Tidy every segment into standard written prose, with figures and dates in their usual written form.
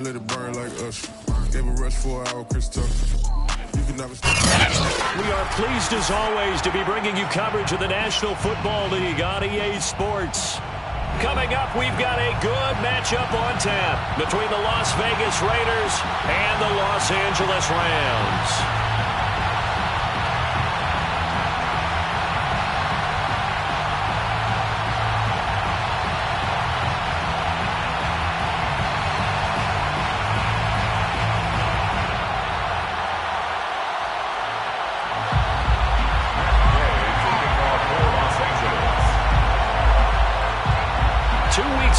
Let it burn like us. Gave a rush for an hour, Chris Tucker. You can never stop. We are pleased as always to be bringing you coverage of the National Football League on EA Sports. Coming up, we've got a good matchup on tap between the Las Vegas Raiders and the Los Angeles Rams.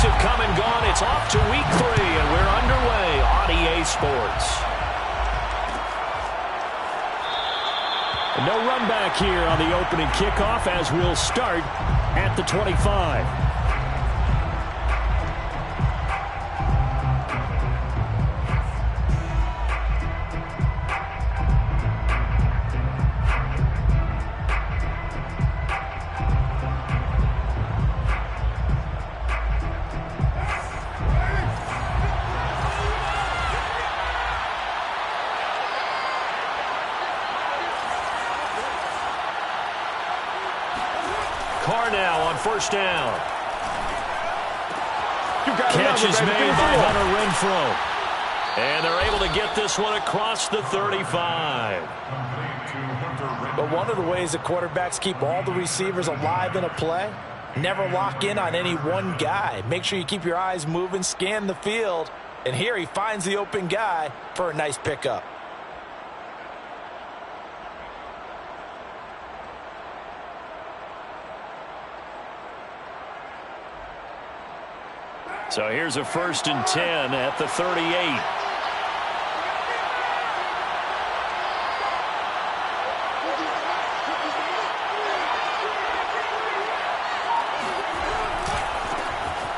Have come and gone. It's off to week 3, and we're underway on EA Sports. No run back here on the opening kickoff as we'll start at the 25. Now on first down. Catch is made by Hunter Renfrow. And they're able to get this one across the 35. But one of the ways that quarterbacks keep all the receivers alive in a play, never lock in on any one guy. Make sure you keep your eyes moving, scan the field. And here he finds the open guy for a nice pickup. So here's a 1st and 10 at the 38.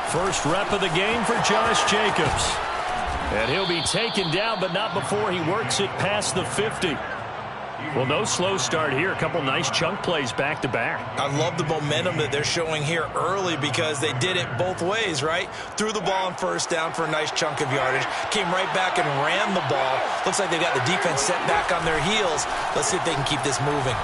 First rep of the game for Josh Jacobs. And he'll be taken down, but not before he works it past the 50. Well, no slow start here. A couple nice chunk plays back-to-back. I love the momentum that they're showing here early because they did it both ways, right? Threw the ball on first down for a nice chunk of yardage. Came right back and ran the ball. Looks like they've got the defense set back on their heels. Let's see if they can keep this moving.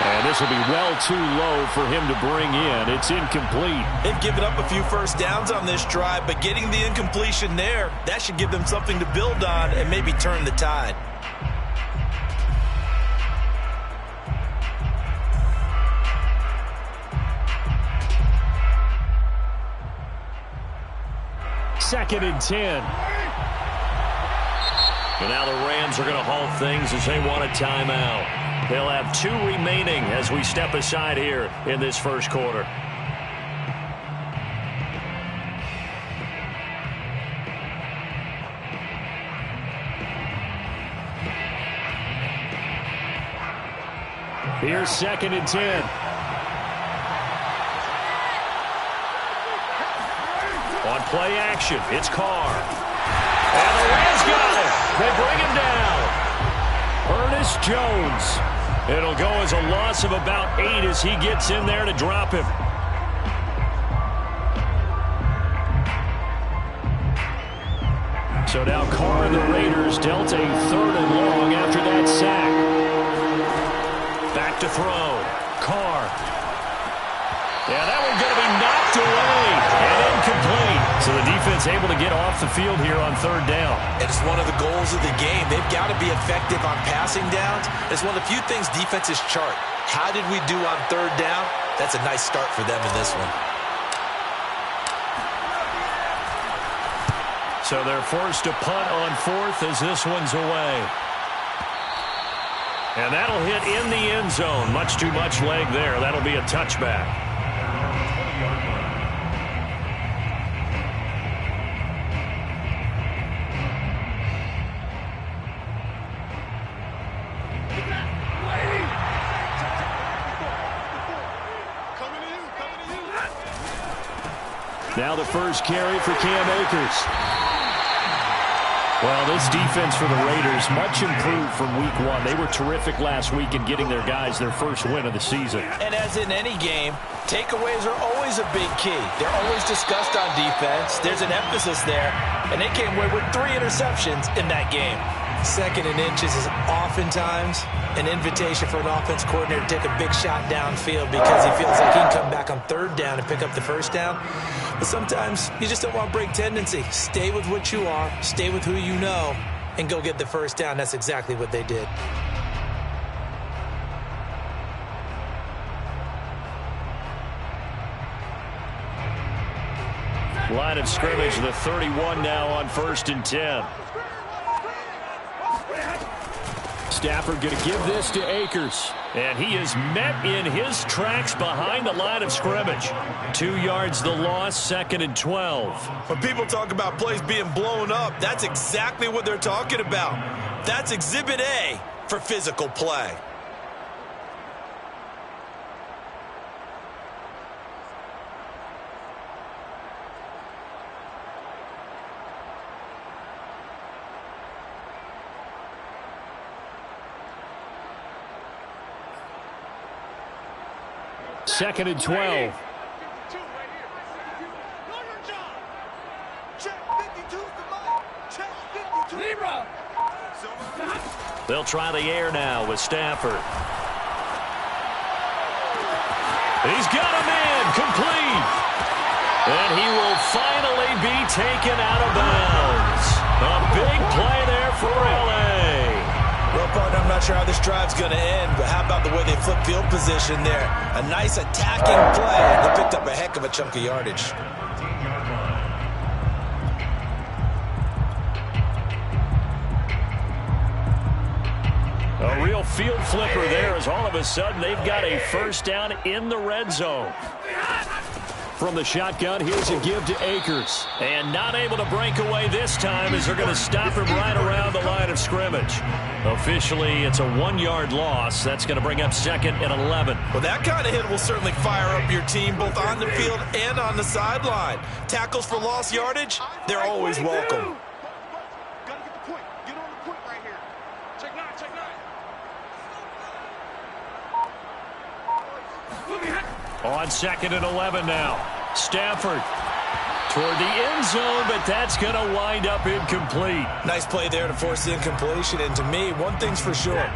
And this will be well too low for him to bring in. It's incomplete. They've given up a few first downs on this drive, but getting the incompletion there, that should give them something to build on and maybe turn the tide. Second and 10. And now the Rams are going to halt things as they want a timeout. They'll have 2 remaining as we step aside here in this first quarter. Here's 2nd and 10. On play action, it's Carr. And the Rams got it. They bring him down. Ernest Jones. It'll go as a loss of about 8 as he gets in there to drop him. So now Carr and the Raiders dealt a 3rd and long after that sack. Back to throw. Carr. Yeah, that one's going to be knocked away and incomplete. So the defense able to get off the field here on 3rd down. It's one of the goals of the game. They've got to be effective on passing downs. It's one of the few things defenses chart. How did we do on 3rd down? That's a nice start for them in this one. So they're forced to punt on 4th as this one's away. And that'll hit in the end zone. Much too much leg there. That'll be a touchback. Now the first carry for Cam Akers. Well, this defense for the Raiders, much improved from week one. They were terrific last week in getting their guys their first win of the season. And as in any game, takeaways are always a big key. They're always discussed on defense. There's an emphasis there, and they came away with 3 interceptions in that game. Second and inches is oftentimes an invitation for an offense coordinator to take a big shot downfield because he feels like he can come back on third down and pick up the first down. But sometimes you just don't want to break tendency. Stay with what you are, stay with who you know, and go get the first down. That's exactly what they did. Line of scrimmage, the 31 now on 1st and 10. Stafford going to give this to Akers. And he is met in his tracks behind the line of scrimmage. 2 yards the loss, 2nd and 12. When people talk about plays being blown up, that's exactly what they're talking about. That's Exhibit A for physical play. Second and 12. They'll try the air now with Stafford. He's got a man complete. And he will finally be taken out of bounds. A big play there for L.A. Well, partner, I'm not sure how this drive's going to end, but how about the way they flip field position there? A nice attacking play. They picked up a heck of a chunk of yardage. A real field flipper there as all of a sudden they've got a first down in the red zone. From the shotgun, here's a give to Akers. And not able to break away this time as they're going to stop him right around the line of scrimmage. Officially, it's a 1-yard loss. That's going to bring up 2nd and 11. Well, that kind of hit will certainly fire up your team both on the field and on the sideline. Tackles for lost yardage, they're always welcome. On 2nd and 11 now. Stafford toward the end zone, but that's going to wind up incomplete. Nice play there to force the incompletion. And to me, one thing's for sure.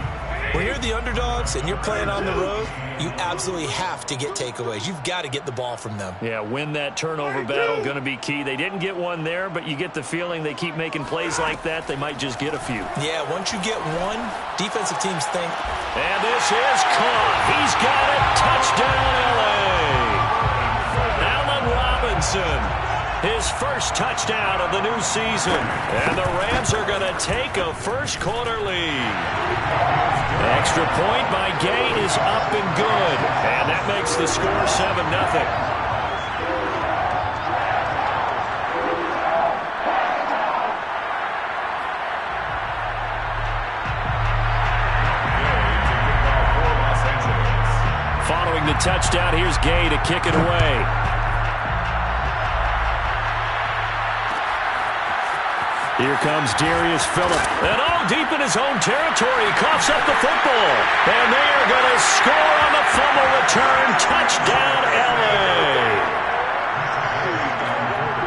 When you're the underdogs and you're playing on the road, you absolutely have to get takeaways. You've got to get the ball from them. Yeah, win that turnover battle, going to be key. They didn't get one there, but you get the feeling they keep making plays like that, they might just get a few. Yeah, once you get one, defensive teams think. And this is caught. He's got it. Touchdown, L.A. Allen Robinson. His first touchdown of the new season. And the Rams are going to take a first-quarter lead. Extra point by Gay is up and good. And that makes the score 7-0. Following the touchdown, here's Gay to kick it away. Here comes Darius Phillips. And all deep in his own territory. He coughs up the football. And they are going to score on the fumble return. Touchdown, L.A.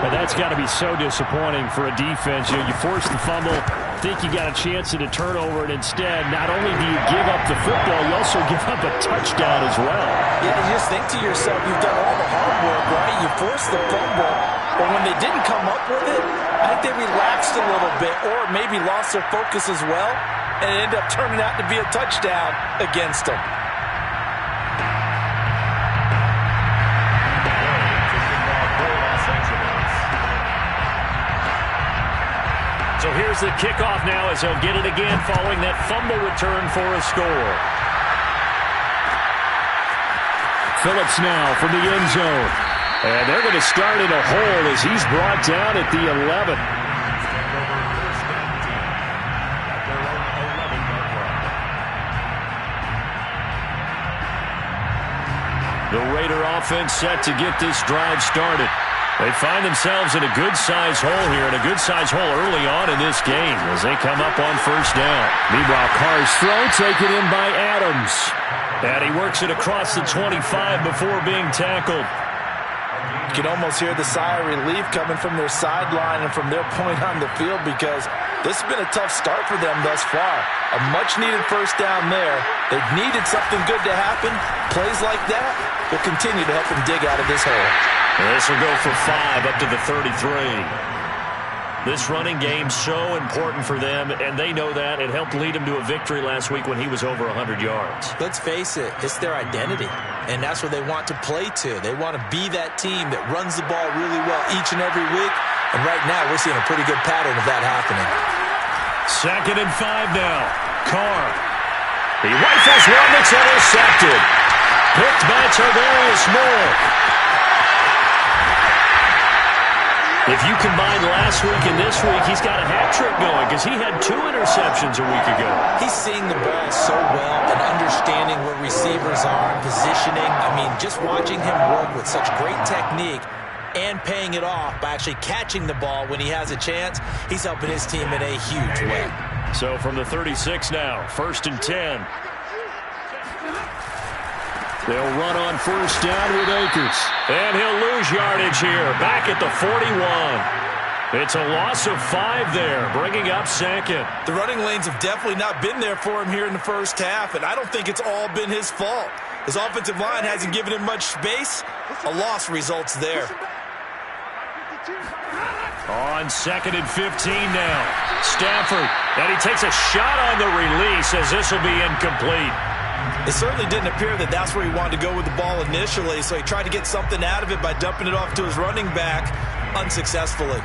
But that's got to be so disappointing for a defense. You force the fumble, think you got a chance at a turnover, and instead, not only do you give up the football, you also give up a touchdown as well. Yeah, you just think to yourself, you've done all the hard work, right? You forced the fumble, but when they didn't come up with it, I think they relaxed a little bit or maybe lost their focus as well, and it ended up turning out to be a touchdown against them. So here's the kickoff now as they'll get it again following that fumble return for a score. Phillips now from the end zone. And they're going to start in a hole as he's brought down at the 11. The Raider offense set to get this drive started. They find themselves in a good-sized hole here, and a good-sized hole early on in this game as they come up on first down. Meanwhile, Carr's throw taken in by Adams. And he works it across the 25 before being tackled. You can almost hear the sigh of relief coming from their sideline and from their point on the field because this has been a tough start for them thus far. A much-needed first down there. They've needed something good to happen. Plays like that will continue to help them dig out of this hole. This will go for 5 up to the 33. This running game so important for them, and they know that. It helped lead them to a victory last week when he was over 100 yards. Let's face it, it's their identity, and that's what they want to play to. They want to be that team that runs the ball really well each and every week, and right now we're seeing a pretty good pattern of that happening. 2nd and 5 now. Carr. He rifles one that's intercepted. Picked by Tarvarius Moore. If you combine last week and this week, he's got a hat trick going because he had 2 interceptions a week ago. He's seeing the ball so well and understanding where receivers are and positioning. I mean, just watching him work with such great technique and paying it off by actually catching the ball when he has a chance, he's helping his team in a huge way. So from the 36 now, 1st and 10. They'll run on first down with Akers. And he'll lose yardage here, back at the 41. It's a loss of 5 there, bringing up 2nd. The running lanes have definitely not been there for him here in the first half, and I don't think it's all been his fault. His offensive line hasn't given him much space. A loss results there. On 2nd and 15 now. Stafford, and he takes a shot on the release as this will be incomplete. It certainly didn't appear that that's where he wanted to go with the ball initially, so he tried to get something out of it by dumping it off to his running back unsuccessfully.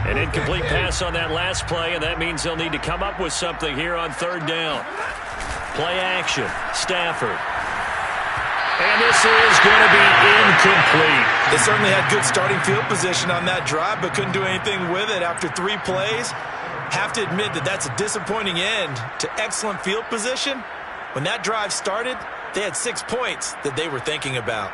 An incomplete pass on that last play, and that means they'll need to come up with something here on 3rd down. Play action. Stafford. And this is going to be incomplete. They certainly had good starting field position on that drive, but couldn't do anything with it after 3 plays. Have to admit that that's a disappointing end to excellent field position. When that drive started, they had 6 points that they were thinking about.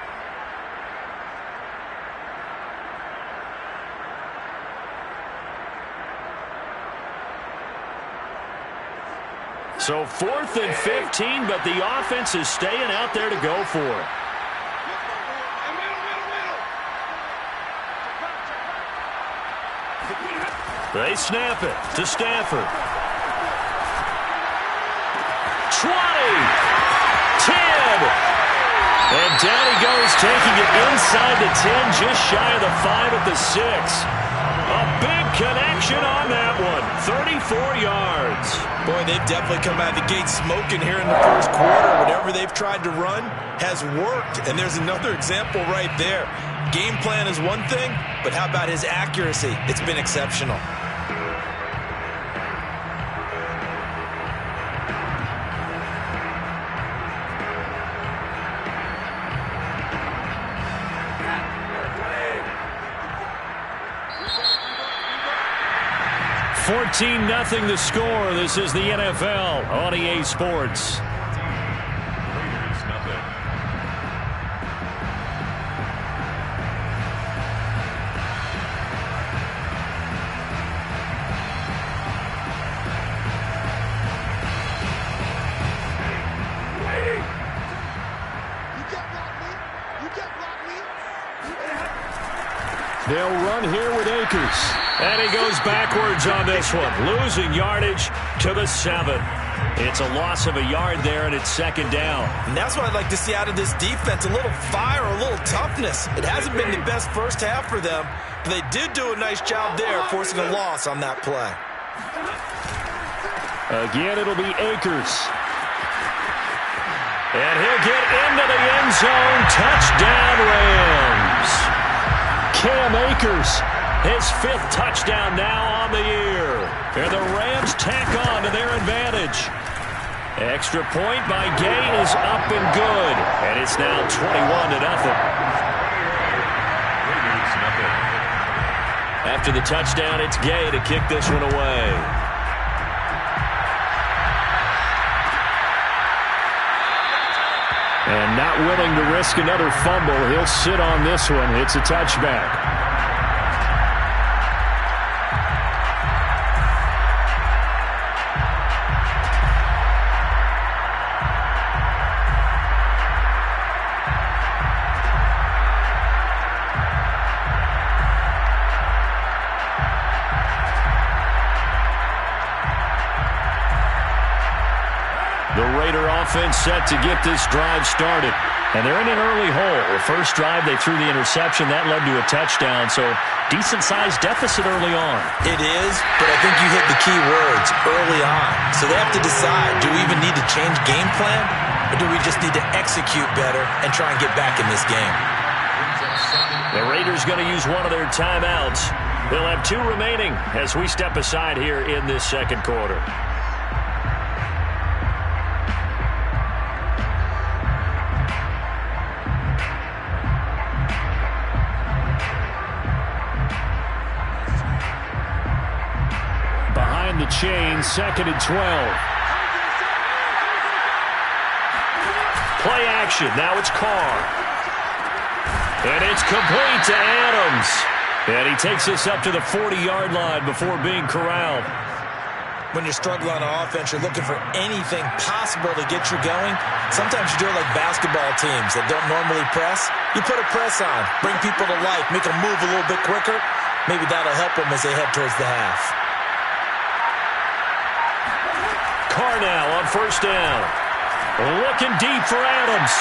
So 4th and 15, but the offense is staying out there to go for it. They snap it to Stafford. 20, 10, and down he goes, taking it inside the 10, just shy of the 5 at the 6. A big connection on that one, 34 yards. Boy, they've definitely come out of the gate smoking here in the first quarter. Whatever they've tried to run has worked, and there's another example right there. Game plan is one thing, but how about his accuracy? It's been exceptional. Nothing the score. This is the NFL on EA Sports. They'll run here with Akers. And he goes backwards on this one, losing yardage to the 7. It's a loss of a yard there, and it's 2nd down. And that's what I'd like to see out of this defense, a little fire, a little toughness. It hasn't been the best first half for them, but they did do a nice job there, forcing a loss on that play. Again, it'll be Akers. And he'll get into the end zone. Touchdown, Rams. Cam Akers. His 5th touchdown now on the year. And the Rams tack on to their advantage. Extra point by Gay is up and good. And it's now 21-0. After the touchdown, it's Gay to kick this one away. And not not willing to risk another fumble. He'll sit on this one. It's a touchback. The Raider offense set to get this drive started. And they're in an early hole. The first drive, they threw the interception. That led to a touchdown. So decent-sized deficit early on. It is, but I think you hit the key words, early on. So they have to decide, do we even need to change game plan? Or do we just need to execute better and try and get back in this game? The Raiders going to use one of their timeouts. They'll have 2 remaining as we step aside here in this second quarter. Behind the chain, 2nd and 12. Play action. Now it's Carr. And it's complete to Adams. And he takes us up to the 40-yard line before being corraled. When you're struggling on offense, you're looking for anything possible to get you going. Sometimes you do it like basketball teams that don't normally press. You put a press on, bring people to life, make them move a little bit quicker. Maybe that'll help them as they head towards the half. Carr now on first down. Looking deep for Adams.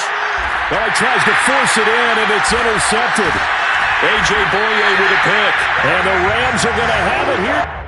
Well, he tries to force it in, and it's intercepted. A.J. Boye with a pick. And the Rams are going to have it here.